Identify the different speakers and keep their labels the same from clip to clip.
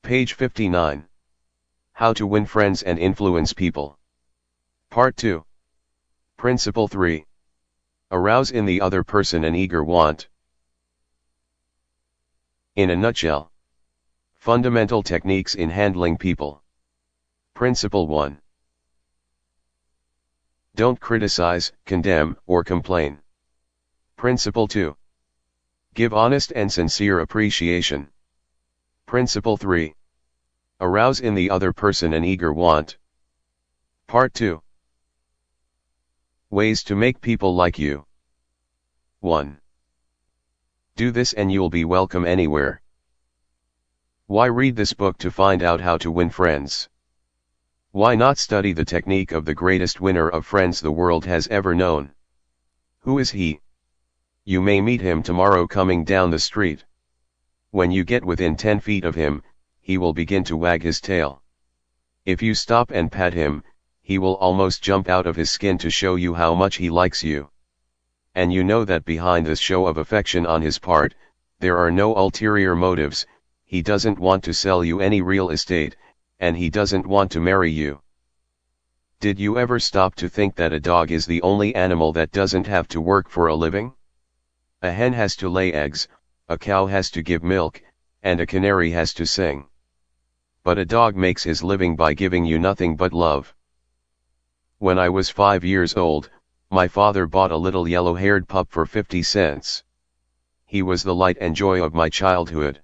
Speaker 1: Page 59. How to win friends and influence people. Part 2. Principle 3. Arouse in the other person an eager want. In a nutshell. Fundamental techniques in handling people. Principle 1. Don't criticize, condemn, or complain. Principle 2. Give honest and sincere appreciation. Principle 3. Arouse in the other person an eager want. Part 2. Ways to make people like you. 1. Do this and you'll be welcome anywhere. Why read this book to find out how to win friends? Why not study the technique of the greatest winner of friends the world has ever known? Who is he? You may meet him tomorrow coming down the street. When you get within 10 feet of him, he will begin to wag his tail. If you stop and pat him, he will almost jump out of his skin to show you how much he likes you. And you know that behind this show of affection on his part, there are no ulterior motives. He doesn't want to sell you any real estate, and he doesn't want to marry you. Did you ever stop to think that a dog is the only animal that doesn't have to work for a living? A hen has to lay eggs, a cow has to give milk, and a canary has to sing. But a dog makes his living by giving you nothing but love. When I was 5 years old, my father bought a little yellow-haired pup for 50 cents. He was the light and joy of my childhood.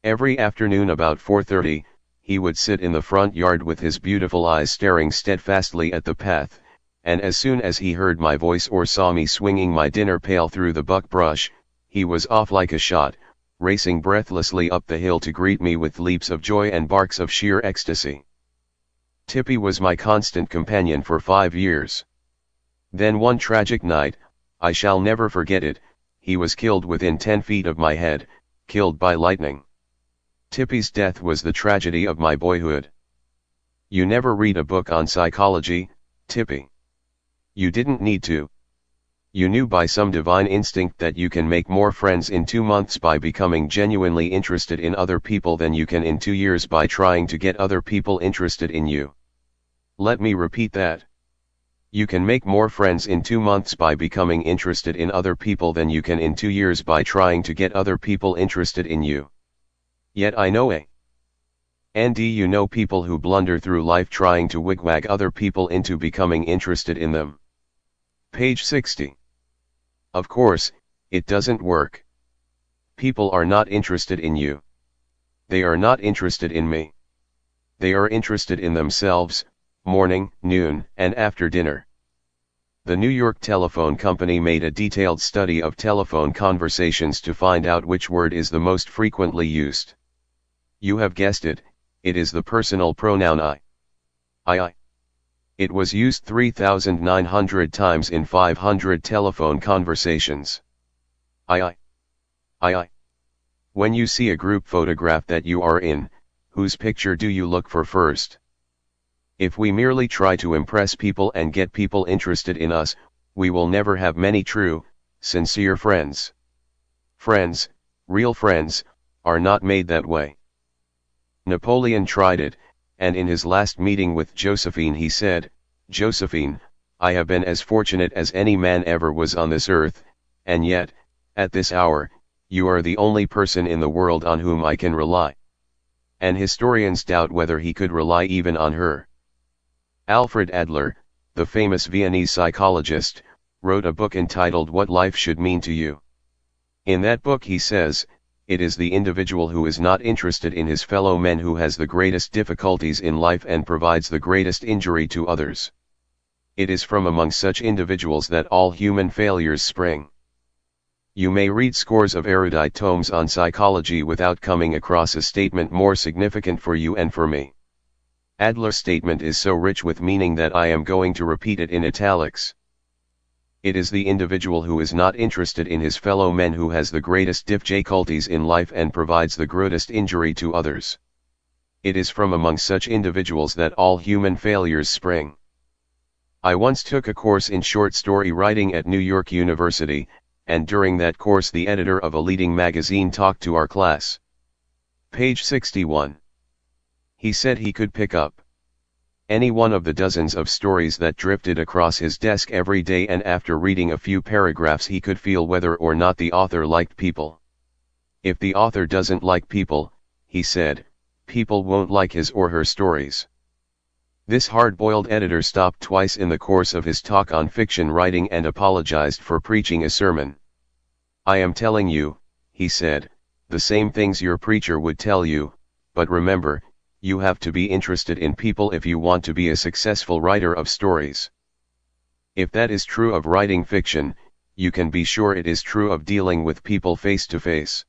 Speaker 1: Every afternoon about 4:30, he would sit in the front yard with his beautiful eyes staring steadfastly at the path, and as soon as he heard my voice or saw me swinging my dinner pail through the buckbrush, he was off like a shot, racing breathlessly up the hill to greet me with leaps of joy and barks of sheer ecstasy. Tippy was my constant companion for 5 years. Then one tragic night, I shall never forget it, he was killed within 10 feet of my head, killed by lightning. Tippy's death was the tragedy of my boyhood. You never read a book on psychology, Tippy. You didn't need to. You knew by some divine instinct that you can make more friends in 2 months by becoming genuinely interested in other people than you can in 2 years by trying to get other people interested in you. Let me repeat that. You can make more friends in 2 months by becoming interested in other people than you can in 2 years by trying to get other people interested in you. Yet I know and you know people who blunder through life trying to wigwag other people into becoming interested in them. Page 60. Of course, it doesn't work. People are not interested in you. They are not interested in me. They are interested in themselves, morning, noon, and after dinner. The New York Telephone Company made a detailed study of telephone conversations to find out which word is the most frequently used. You have guessed it, it is the personal pronoun I. It was used 3,900 times in 500 telephone conversations. I. When you see a group photograph that you are in, whose picture do you look for first? If we merely try to impress people and get people interested in us, we will never have many true, sincere friends. Friends, real friends, are not made that way. Napoleon tried it, and in his last meeting with Josephine he said, "Josephine, I have been as fortunate as any man ever was on this earth, and yet, at this hour, you are the only person in the world on whom I can rely." And historians doubt whether he could rely even on her. Alfred Adler, the famous Viennese psychologist, wrote a book entitled What Life Should Mean to You. In that book he says, it is the individual who is not interested in his fellow men who has the greatest difficulties in life and provides the greatest injury to others. It is from among such individuals that all human failures spring. You may read scores of erudite tomes on psychology without coming across a statement more significant for you and for me. Adler's statement is so rich with meaning that I am going to repeat it in italics. It is the individual who is not interested in his fellow men who has the greatest difficulties in life and provides the greatest injury to others. It is from among such individuals that all human failures spring. I once took a course in short story writing at New York University, and during that course the editor of a leading magazine talked to our class. Page 61. He said he could pick up any one of the dozens of stories that drifted across his desk every day, and after reading a few paragraphs he could feel whether or not the author liked people. If the author doesn't like people, he said, people won't like his or her stories. This hard-boiled editor stopped twice in the course of his talk on fiction writing and apologized for preaching a sermon. I am telling you, he said, the same things your preacher would tell you, but remember, you have to be interested in people if you want to be a successful writer of stories. If that is true of writing fiction, you can be sure it is true of dealing with people face to face.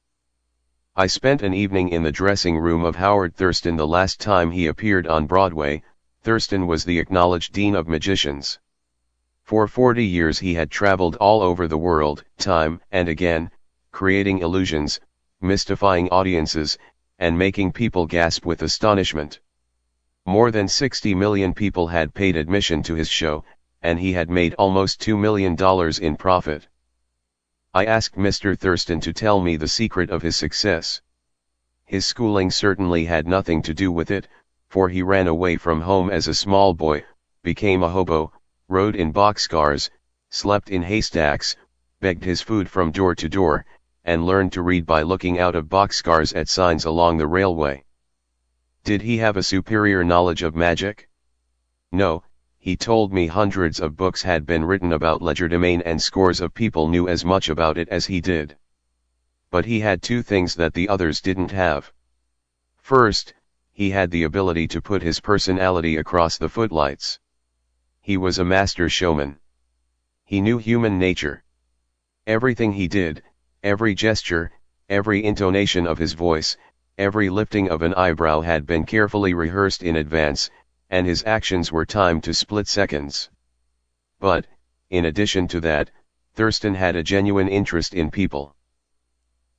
Speaker 1: I spent an evening in the dressing room of Howard Thurston the last time he appeared on Broadway. Thurston was the acknowledged dean of magicians. For 40 years he had traveled all over the world, time and again, creating illusions, mystifying audiences, and making people gasp with astonishment. More than 60 million people had paid admission to his show, and he had made almost $2 million in profit. I asked Mr. Thurston to tell me the secret of his success. His schooling certainly had nothing to do with it, for he ran away from home as a small boy, became a hobo, rode in boxcars, slept in haystacks, begged his food from door to door, and learned to read by looking out of boxcars at signs along the railway. Did he have a superior knowledge of magic? No, he told me hundreds of books had been written about legerdemain and scores of people knew as much about it as he did. But he had two things that the others didn't have. First, he had the ability to put his personality across the footlights. He was a master showman. He knew human nature. Everything he did, every gesture, every intonation of his voice, every lifting of an eyebrow had been carefully rehearsed in advance, and his actions were timed to split seconds. But, in addition to that, Thurston had a genuine interest in people.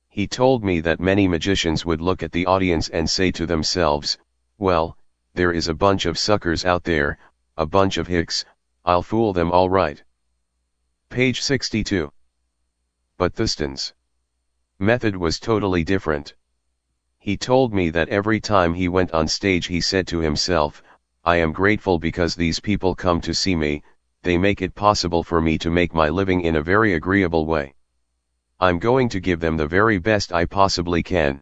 Speaker 1: He told me that many magicians would look at the audience and say to themselves, well, there is a bunch of suckers out there, a bunch of hicks, I'll fool them all right. Page 62. But Thurston's method was totally different. He told me that every time he went on stage he said to himself, I am grateful because these people come to see me, they make it possible for me to make my living in a very agreeable way. I'm going to give them the very best I possibly can.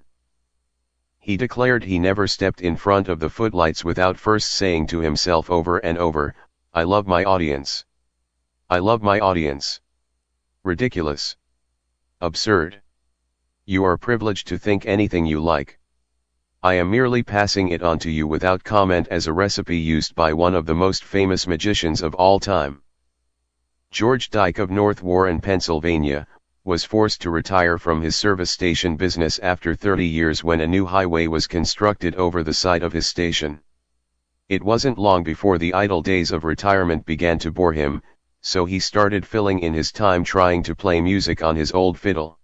Speaker 1: He declared he never stepped in front of the footlights without first saying to himself over and over, I love my audience. I love my audience. Ridiculous. Absurd. You are privileged to think anything you like. I am merely passing it on to you without comment as a recipe used by one of the most famous magicians of all time. George Dyke of North Warren, Pennsylvania, was forced to retire from his service station business after 30 years when a new highway was constructed over the site of his station. It wasn't long before the idle days of retirement began to bore him, so he started filling in his time trying to play music on his old fiddle.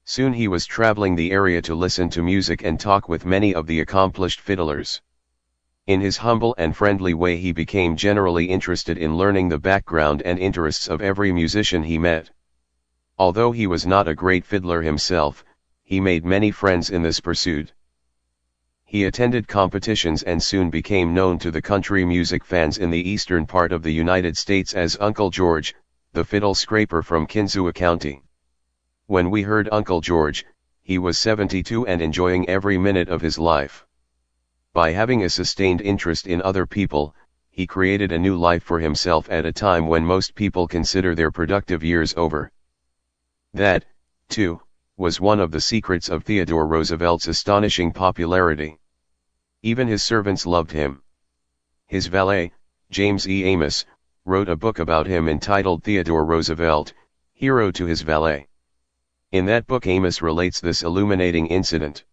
Speaker 1: Soon he was traveling the area to listen to music and talk with many of the accomplished fiddlers. In his humble and friendly way he became generally interested in learning the background and interests of every musician he met. Although he was not a great fiddler himself, he made many friends in this pursuit. He attended competitions and soon became known to the country music fans in the eastern part of the United States as Uncle George, the fiddle scraper from Kinzua County. When we heard Uncle George, he was 72 and enjoying every minute of his life. By having a sustained interest in other people, he created a new life for himself at a time when most people consider their productive years over. That, too, was one of the secrets of Theodore Roosevelt's astonishing popularity. Even his servants loved him. His valet, James E. Amos, wrote a book about him entitled Theodore Roosevelt, Hero to His Valet. In that book Amos relates this illuminating incident.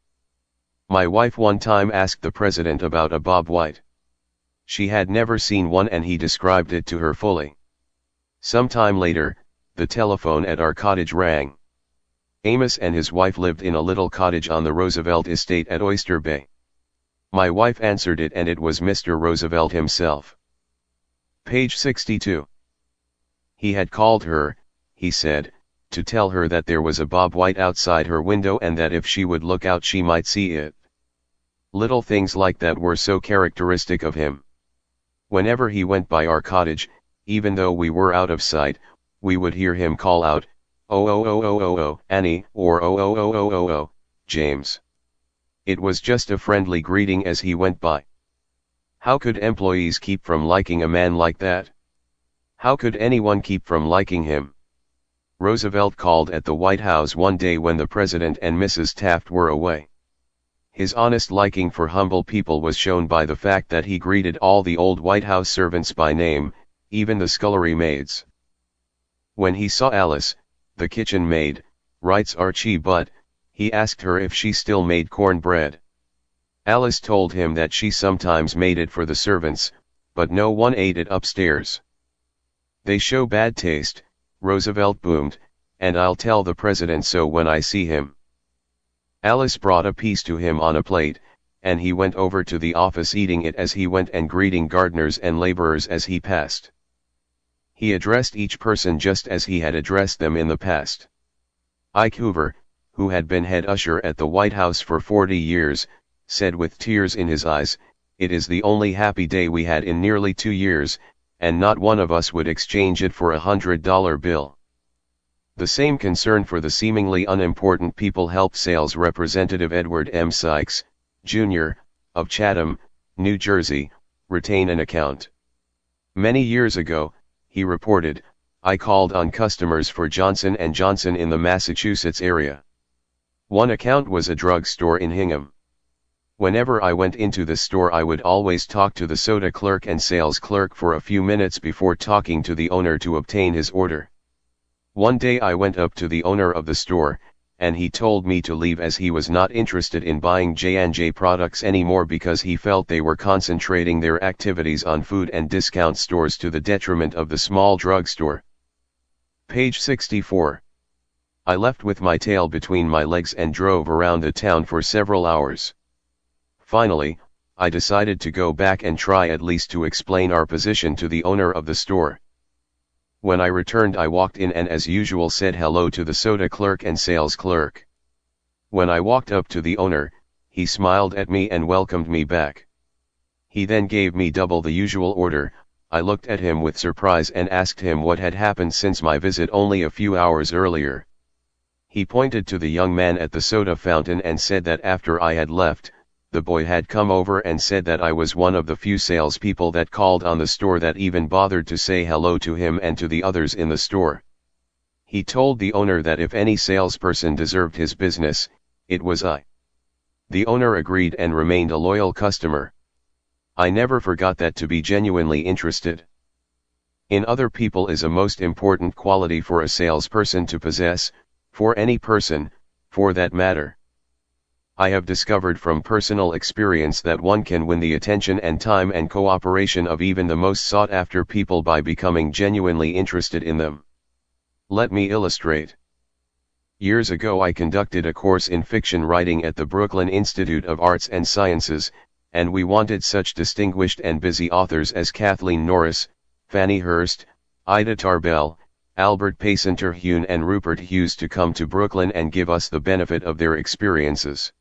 Speaker 1: My wife one time asked the president about a bob white. She had never seen one and he described it to her fully. Some time later, the telephone at our cottage rang. Amos and his wife lived in a little cottage on the Roosevelt estate at Oyster Bay. My wife answered it and it was Mr. Roosevelt himself. Page 62. He had called her, he said, to tell her that there was a bob white outside her window and that if she would look out she might see it. Little things like that were so characteristic of him. Whenever he went by our cottage, even though we were out of sight, we would hear him call out, "Oh oh oh oh oh oh, Annie," or "Oh oh oh oh oh oh, James." It was just a friendly greeting as he went by. How could employees keep from liking a man like that? How could anyone keep from liking him? Roosevelt called at the White House one day when the President and Mrs. Taft were away. His honest liking for humble people was shown by the fact that he greeted all the old White House servants by name, even the scullery maids. When he saw Alice, the kitchen maid, writes Archie Butt, he asked her if she still made cornbread. Alice told him that she sometimes made it for the servants, but no one ate it upstairs. They show bad taste, Roosevelt boomed, and I'll tell the President so when I see him. Alice brought a piece to him on a plate, and he went over to the office eating it as he went and greeting gardeners and laborers as he passed. He addressed each person just as he had addressed them in the past. Ike Hoover, who had been head usher at the White House for 40 years, said with tears in his eyes, "It is the only happy day we had in nearly 2 years, and not one of us would exchange it for $100 bill." The same concern for the seemingly unimportant people helped sales representative Edward M. Sykes, Jr., of Chatham, New Jersey, retain an account. Many years ago, he reported, I called on customers for Johnson & Johnson in the Massachusetts area. One account was a drugstore in Hingham. Whenever I went into the store I would always talk to the soda clerk and sales clerk for a few minutes before talking to the owner to obtain his order. One day I went up to the owner of the store, and he told me to leave as he was not interested in buying J&J products anymore because he felt they were concentrating their activities on food and discount stores to the detriment of the small drugstore. Page 64. I left with my tail between my legs and drove around the town for several hours. Finally, I decided to go back and try at least to explain our position to the owner of the store. When I returned I walked in and as usual said hello to the soda clerk and sales clerk. When I walked up to the owner, he smiled at me and welcomed me back. He then gave me double the usual order. I looked at him with surprise and asked him what had happened since my visit only a few hours earlier. He pointed to the young man at the soda fountain and said that after I had left, the boy had come over and said that I was one of the few salespeople that called on the store that even bothered to say hello to him and to the others in the store. He told the owner that if any salesperson deserved his business, it was I. The owner agreed and remained a loyal customer. I never forgot that to be genuinely interested in other people is a most important quality for a salesperson to possess, for any person, for that matter. I have discovered from personal experience that one can win the attention and time and cooperation of even the most sought-after people by becoming genuinely interested in them. Let me illustrate. Years ago I conducted a course in fiction writing at the Brooklyn Institute of Arts and Sciences, and we wanted such distinguished and busy authors as Kathleen Norris, Fannie Hurst, Ida Tarbell, Albert Payson Terhune and Rupert Hughes to come to Brooklyn and give us the benefit of their experiences.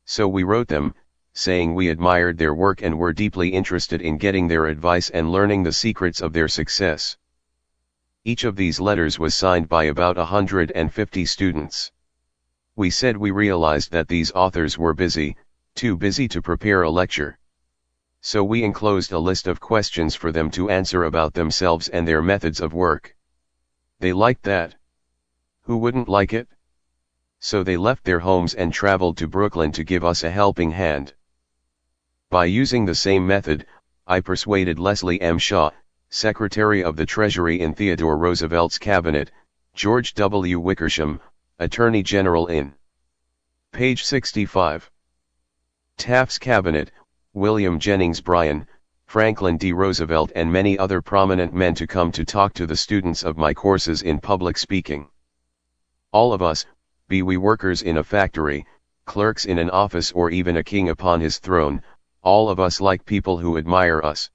Speaker 1: So we wrote them, saying we admired their work and were deeply interested in getting their advice and learning the secrets of their success. Each of these letters was signed by about 150 students. We said we realized that these authors were busy, too busy to prepare a lecture. So we enclosed a list of questions for them to answer about themselves and their methods of work. They liked that. Who wouldn't like it? So they left their homes and traveled to Brooklyn to give us a helping hand. By using the same method, I persuaded Leslie M. Shaw, Secretary of the Treasury in Theodore Roosevelt's cabinet, George W. Wickersham, Attorney General in page 65. Taft's cabinet, William Jennings Bryan, Franklin D. Roosevelt and many other prominent men to come to talk to the students of my courses in public speaking. All of us, be we workers in a factory, clerks in an office or even a king upon his throne, all of us like people who admire us.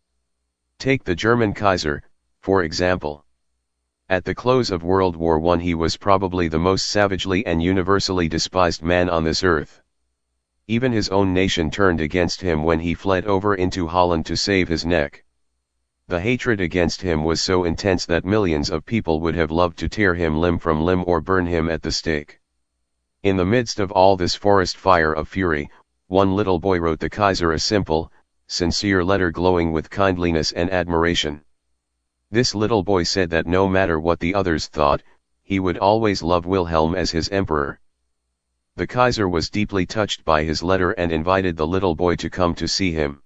Speaker 1: Take the German Kaiser, for example. At the close of World War I he was probably the most savagely and universally despised man on this earth. Even his own nation turned against him when he fled over into Holland to save his neck. The hatred against him was so intense that millions of people would have loved to tear him limb from limb or burn him at the stake. In the midst of all this forest fire of fury, one little boy wrote the Kaiser a simple, sincere letter glowing with kindliness and admiration. This little boy said that no matter what the others thought, he would always love Wilhelm as his emperor. The Kaiser was deeply touched by his letter and invited the little boy to come to see him.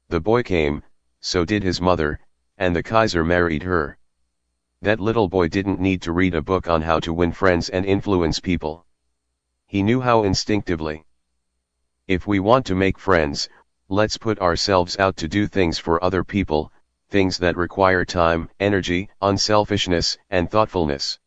Speaker 1: The boy came, so did his mother, and the Kaiser married her. That little boy didn't need to read a book on how to win friends and influence people. He knew how instinctively. If we want to make friends, let's put ourselves out to do things for other people, things that require time, energy, unselfishness, and thoughtfulness.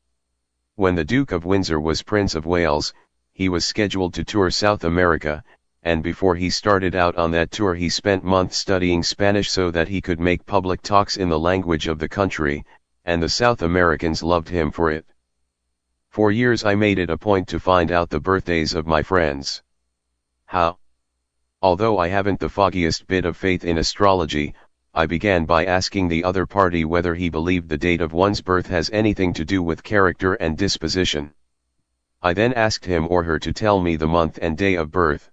Speaker 1: When the Duke of Windsor was Prince of Wales, he was scheduled to tour South America, and before he started out on that tour he spent months studying Spanish so that he could make public talks in the language of the country, and the South Americans loved him for it. For years I made it a point to find out the birthdays of my friends. How? Although I haven't the foggiest bit of faith in astrology, I began by asking the other party whether he believed the date of one's birth has anything to do with character and disposition. I then asked him or her to tell me the month and day of birth.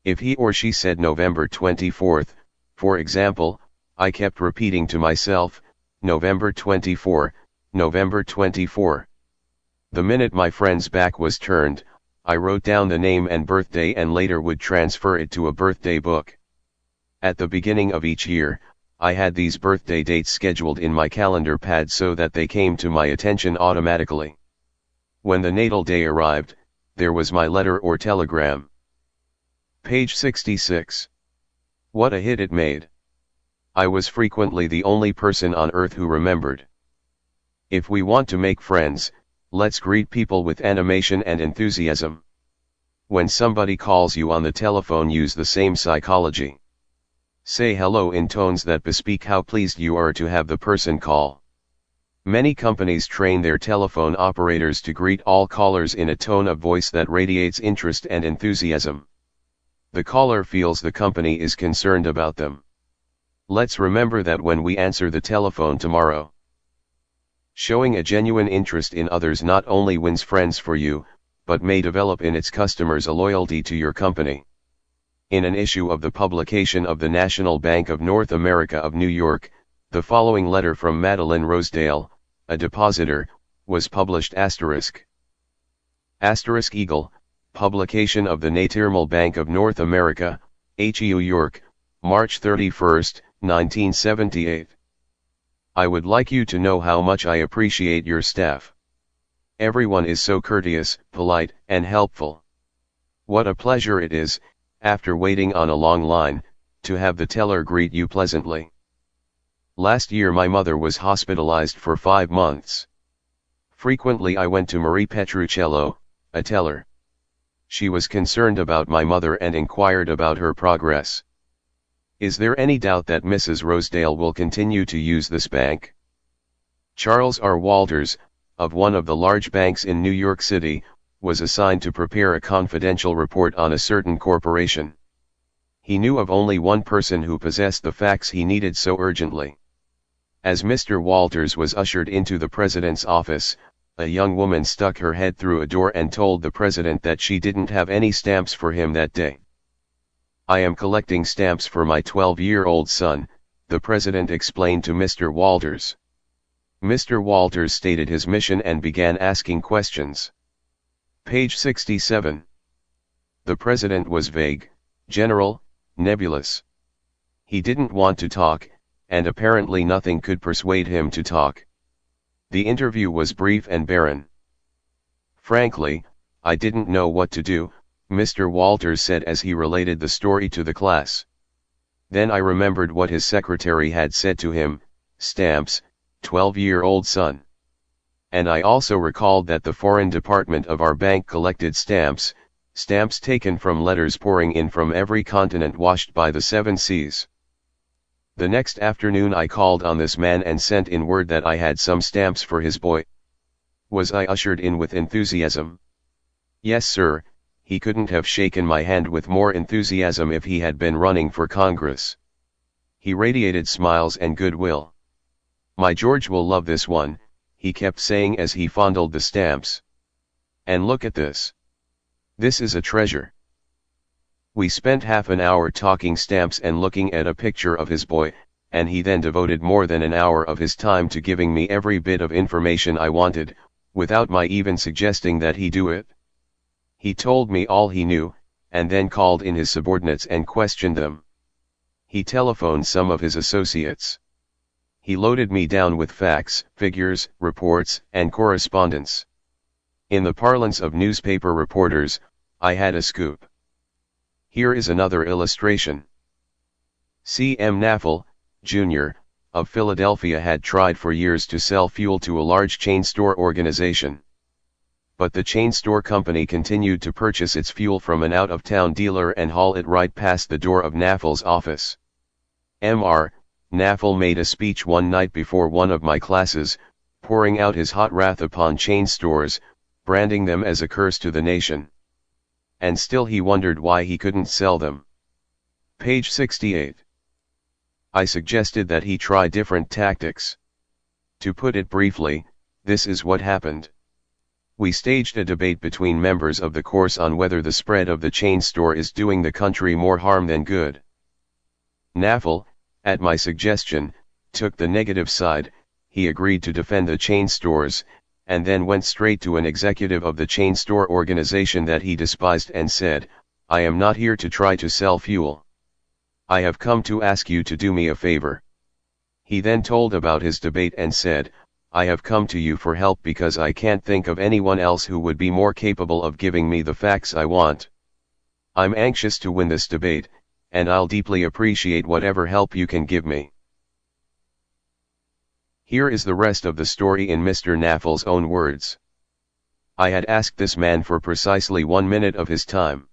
Speaker 1: If he or she said November 24th, for example, I kept repeating to myself, November 24, November 24. The minute my friend's back was turned, I wrote down the name and birthday and later would transfer it to a birthday book. At the beginning of each year, I had these birthday dates scheduled in my calendar pad so that they came to my attention automatically. When the natal day arrived, there was my letter or telegram. Page 66. What a hit it made. I was frequently the only person on earth who remembered. If we want to make friends, let's greet people with animation and enthusiasm. When somebody calls you on the telephone, use the same psychology. Say hello in tones that bespeak how pleased you are to have the person call. Many companies train their telephone operators to greet all callers in a tone of voice that radiates interest and enthusiasm. The caller feels the company is concerned about them. Let's remember that when we answer the telephone tomorrow. Showing a genuine interest in others not only wins friends for you, but may develop in its customers a loyalty to your company. In an issue of the publication of the National Bank of North America of New York, the following letter from Madeline Rosedale, a depositor, was published ****Eagle, publication of the National Bank of North America, New York, March 31, 1978. I would like you to know how much I appreciate your staff. Everyone is so courteous, polite, and helpful. What a pleasure it is, after waiting on a long line, to have the teller greet you pleasantly. Last year my mother was hospitalized for 5 months. Frequently I went to Marie Petruccello, a teller. She was concerned about my mother and inquired about her progress. Is there any doubt that Mrs. Rosedale will continue to use this bank? Charles R. Walters, of one of the large banks in New York City, was assigned to prepare a confidential report on a certain corporation. He knew of only one person who possessed the facts he needed so urgently. As Mr. Walters was ushered into the president's office, a young woman stuck her head through a door and told the president that she didn't have any stamps for him that day. I am collecting stamps for my 12-year-old son, the president explained to Mr. Walters. Mr. Walters stated his mission and began asking questions. Page 67. The president was vague, general, nebulous. He didn't want to talk, and apparently nothing could persuade him to talk. The interview was brief and barren. Frankly, I didn't know what to do, Mr. Walters said as he related the story to the class. Then I remembered what his secretary had said to him, stamps, 12-year-old son. And I also recalled that the foreign department of our bank collected stamps, stamps taken from letters pouring in from every continent washed by the 7 seas. The next afternoon I called on this man and sent in word that I had some stamps for his boy. Was I ushered in with enthusiasm? Yes, sir, he couldn't have shaken my hand with more enthusiasm if he had been running for Congress. He radiated smiles and goodwill. "My George will love this one," he kept saying as he fondled the stamps. "And look at this. This is a treasure." We spent half an hour talking stamps and looking at a picture of his boy, and he then devoted more than an hour of his time to giving me every bit of information I wanted, without my even suggesting that he do it. He told me all he knew, and then called in his subordinates and questioned them. He telephoned some of his associates. He loaded me down with facts, figures, reports, and correspondence. In the parlance of newspaper reporters, I had a scoop. Here is another illustration. C.M. Naffel, Jr., of Philadelphia had tried for years to sell fuel to a large chain store organization. But the chain store company continued to purchase its fuel from an out-of-town dealer and haul it right past the door of Naffel's office. Mr. Naffel made a speech one night before one of my classes, pouring out his hot wrath upon chain stores, branding them as a curse to the nation. And still he wondered why he couldn't sell them. Page 68. I suggested that he try different tactics. To put it briefly, this is what happened. We staged a debate between members of the course on whether the spread of the chain store is doing the country more harm than good. Naffel, at my suggestion, took the negative side. He agreed to defend the chain stores, and then went straight to an executive of the chain store organization that he despised and said, "I am not here to try to sell fuel. I have come to ask you to do me a favor." He then told about his debate and said, "I have come to you for help because I can't think of anyone else who would be more capable of giving me the facts I want. I'm anxious to win this debate, and I'll deeply appreciate whatever help you can give me." Here is the rest of the story in Mr. Naffel's own words. I had asked this man for precisely 1 minute of his time.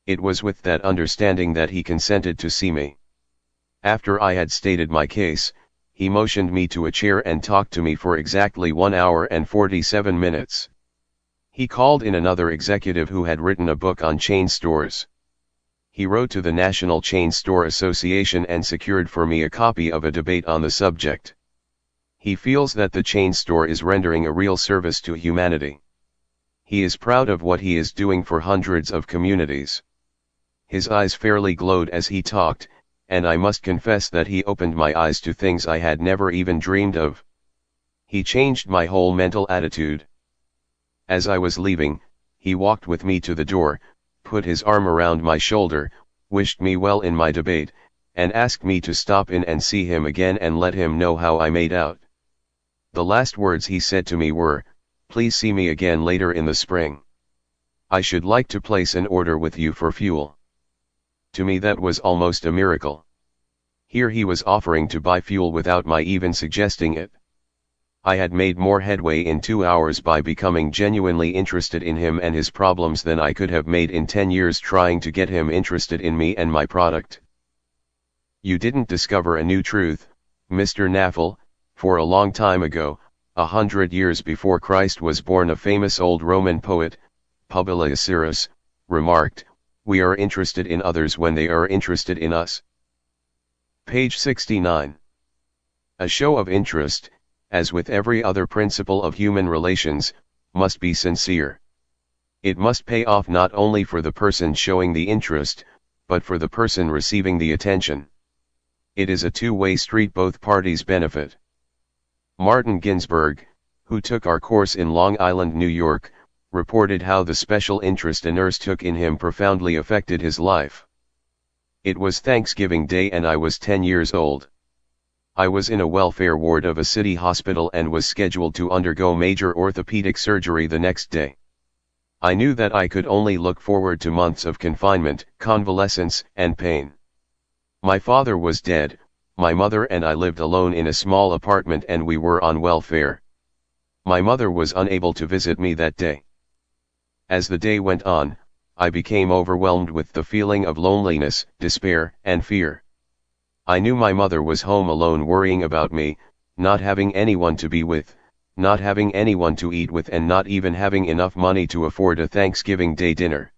Speaker 1: It was with that understanding that he consented to see me. After I had stated my case, he motioned me to a chair and talked to me for exactly 1 hour and 47 minutes. He called in another executive who had written a book on chain stores. He wrote to the National Chain Store Association and secured for me a copy of a debate on the subject. He feels that the chain store is rendering a real service to humanity. He is proud of what he is doing for hundreds of communities. His eyes fairly glowed as he talked, and I must confess that he opened my eyes to things I had never even dreamed of. He changed my whole mental attitude. As I was leaving, he walked with me to the door, put his arm around my shoulder, wished me well in my debate, and asked me to stop in and see him again and let him know how I made out. The last words he said to me were, "Please see me again later in the spring. I should like to place an order with you for fuel." To me that was almost a miracle. Here he was offering to buy fuel without my even suggesting it. I had made more headway in 2 hours by becoming genuinely interested in him and his problems than I could have made in 10 years trying to get him interested in me and my product. You didn't discover a new truth, Mr. Naffel. For a long time ago, 100 years before Christ was born, a famous old Roman poet, Publius, remarked, "We are interested in others when they are interested in us." Page 69. A show of interest, as with every other principle of human relations, must be sincere. It must pay off not only for the person showing the interest, but for the person receiving the attention. It is a two-way street, both parties benefit. Martin Ginsburg, who took our course in Long Island, New York, reported how the special interest a nurse took in him profoundly affected his life. It was Thanksgiving Day and I was 10 years old. I was in a welfare ward of a city hospital and was scheduled to undergo major orthopedic surgery the next day. I knew that I could only look forward to months of confinement, convalescence, and pain. My father was dead. My mother and I lived alone in a small apartment and we were on welfare. My mother was unable to visit me that day. As the day went on, I became overwhelmed with the feeling of loneliness, despair, and fear. I knew my mother was home alone worrying about me, not having anyone to be with, not having anyone to eat with, and not even having enough money to afford a Thanksgiving Day dinner.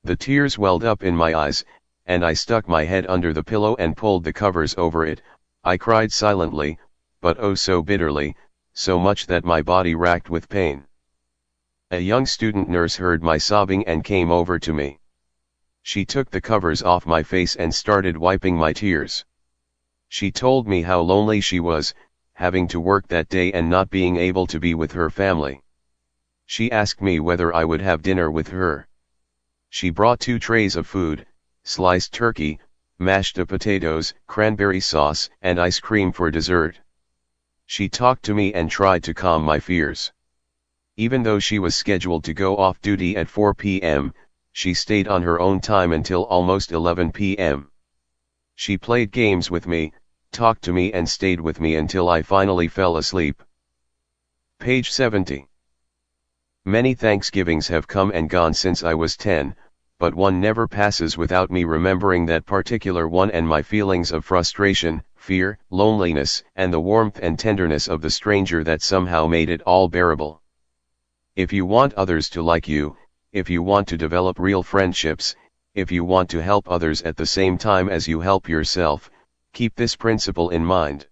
Speaker 1: The tears welled up in my eyes, and I stuck my head under the pillow and pulled the covers over it. I cried silently, but oh so bitterly, so much that my body racked with pain. A young student nurse heard my sobbing and came over to me. She took the covers off my face and started wiping my tears. She told me how lonely she was, having to work that day and not being able to be with her family. She asked me whether I would have dinner with her. She brought 2 trays of food, sliced turkey, mashed potatoes, cranberry sauce, and ice cream for dessert. She talked to me and tried to calm my fears. Even though she was scheduled to go off duty at 4 p.m., she stayed on her own time until almost 11 p.m. She played games with me, talked to me and stayed with me until I finally fell asleep. Page 70. Many Thanksgivings have come and gone since I was 10, but one never passes without me remembering that particular one and my feelings of frustration, fear, loneliness, and the warmth and tenderness of the stranger that somehow made it all bearable. If you want others to like you, if you want to develop real friendships, if you want to help others at the same time as you help yourself, keep this principle in mind.